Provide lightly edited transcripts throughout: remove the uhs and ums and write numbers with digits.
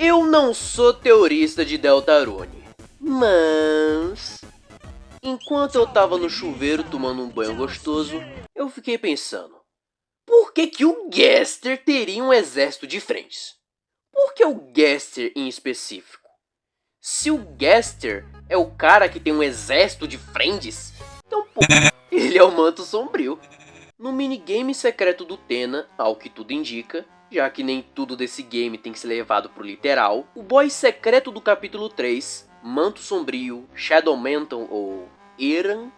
Eu não sou teorista de Deltarune, mas enquanto eu tava no chuveiro tomando um banho gostoso, eu fiquei pensando, por que que o Gaster teria um exército de friends? Por que o Gaster em específico? Se o Gaster é o cara que tem um exército de friends, então pô, ele é o Manto Sombrio. No minigame secreto do Tena, ao que tudo indica, já que nem tudo desse game tem que ser levado pro literal, o boss secreto do capítulo 3, Manto Sombrio, Shadow Mantle ou Eran,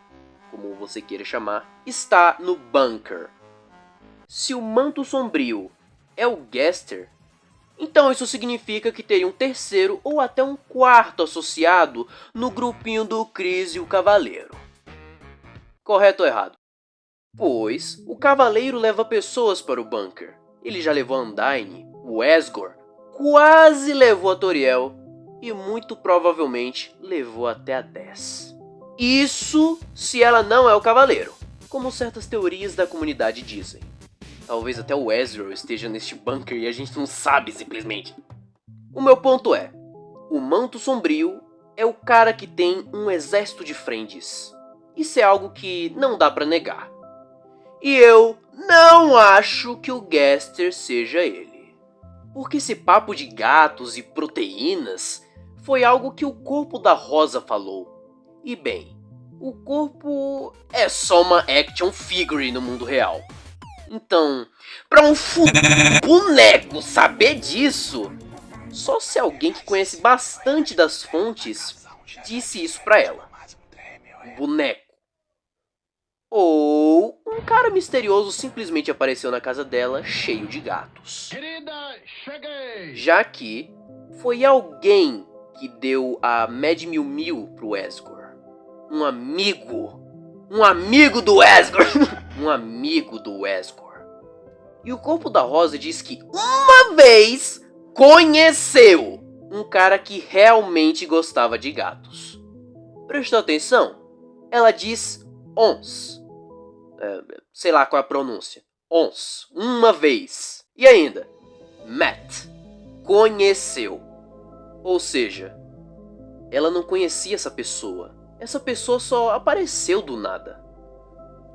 como você queira chamar, está no bunker. Se o Manto Sombrio é o Gaster, então isso significa que teria um terceiro ou até um quarto associado no grupinho do Chris e o Cavaleiro. Correto ou errado? Pois o Cavaleiro leva pessoas para o bunker. Ele já levou a Undyne, o Asgore, quase levou a Toriel e muito provavelmente levou até a 10. Isso se ela não é o Cavaleiro, como certas teorias da comunidade dizem. Talvez até o Ezreal esteja neste bunker e a gente não sabe simplesmente. O meu ponto é, o Manto Sombrio é o cara que tem um exército de friends. Isso é algo que não dá pra negar. E eu não acho que o Gaster seja ele. Porque esse papo de gatos e proteínas foi algo que o corpo da Rosa falou. E bem, o corpo é só uma action figure no mundo real. Então, pra um boneco saber disso, só se alguém que conhece bastante das fontes disse isso pra ela. Boneco. Ou um cara misterioso simplesmente apareceu na casa dela cheio de gatos. Querida, cheguei! Já que foi alguém que deu a Mad Mil Mil pro Asgore. Um amigo do Asgore. Um amigo do Asgore. E o corpo da Rosa diz que uma vez conheceu um cara que realmente gostava de gatos. Prestou atenção? Ela diz ons. Sei lá qual é a pronúncia. Ons. Uma vez. E ainda, met. Conheceu. Ou seja, ela não conhecia essa pessoa. Essa pessoa só apareceu do nada.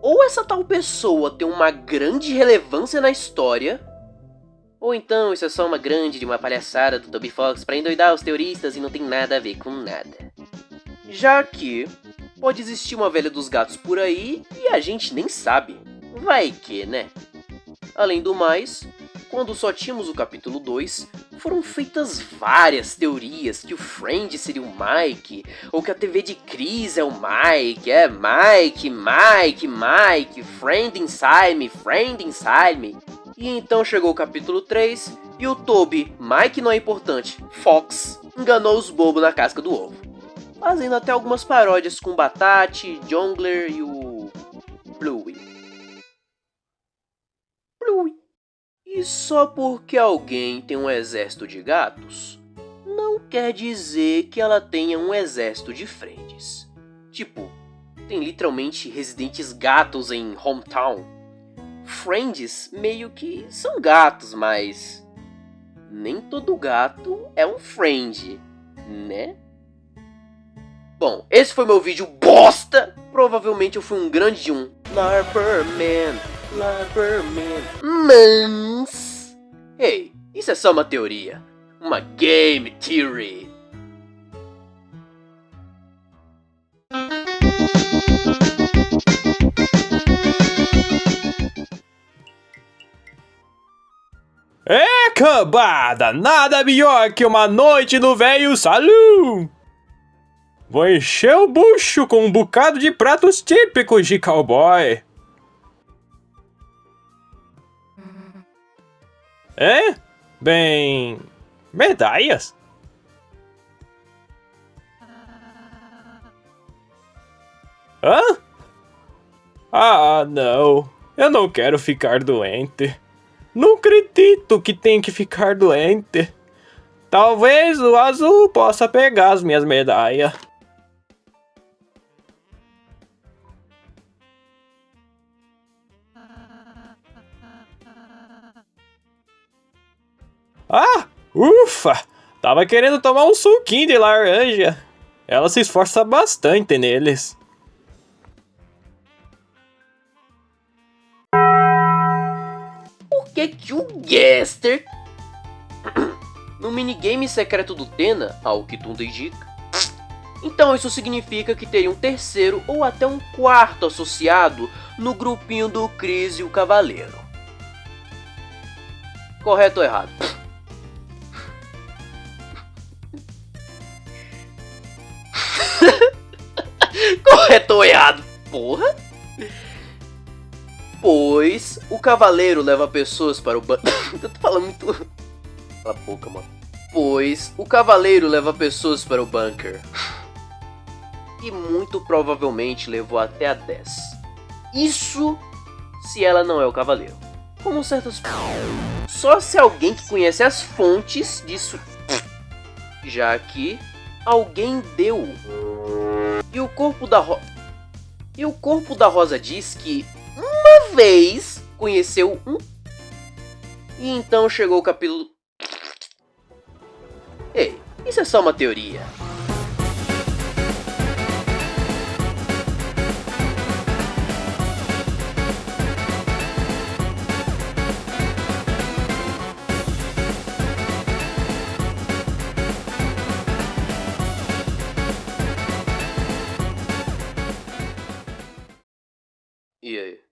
Ou essa tal pessoa tem uma grande relevância na história, ou então isso é só uma grande de uma palhaçada do Toby Fox pra endoidar os teoristas e não tem nada a ver com nada. Já que pode existir uma velha dos gatos por aí e a gente nem sabe. Vai que, né? Além do mais, quando só tínhamos o capítulo 2, foram feitas várias teorias que o Friend seria o Mike, ou que a TV de Chris é o Mike, Mike, Friend inside me. E então chegou o capítulo 3 e o Toby, Mike não é importante, Fox, enganou os bobos na casca do ovo. Fazendo até algumas paródias com Batate, Jungler e o Bluey. E só porque alguém tem um exército de gatos, não quer dizer que ela tenha um exército de friends. Tipo, tem literalmente residentes gatos em Hometown. Friends meio que são gatos, mas nem todo gato é um friend, né? Bom, esse foi meu vídeo bosta. Provavelmente eu fui um grande de um Larperman. Mas... Ei, isso é só uma teoria. Uma game theory. É, cambada! Nada melhor que uma noite no velho salão! Vou encher o bucho com um bocado de pratos típicos de cowboy. É? Bem... medalhas? Hã? Ah, não. Eu não quero ficar doente. Não acredito que tenho que ficar doente. Talvez o azul possa pegar as minhas medalhas. Ah, ufa! Tava querendo tomar um suquinho de laranja. Ela se esforça bastante neles. Por que o Gaster, no minigame secreto do Tena, ao que tudo indica, então isso significa que teria um terceiro ou até um quarto associado no grupinho do Chris e o Cavaleiro. Correto ou errado? Correto ou errado? Porra! Pois o Cavaleiro leva pessoas para o eu tô falando muito... Cala a boca, mano. Pois o Cavaleiro leva pessoas para o bunker. E muito provavelmente levou até a 10. Isso se ela não é o Cavaleiro. Como certas... Só se alguém que conhece as fontes disso... Já que alguém deu. E o corpo da Rosa diz que uma vez conheceu um... E então chegou o capítulo... Ei, isso é só uma teoria. E aí?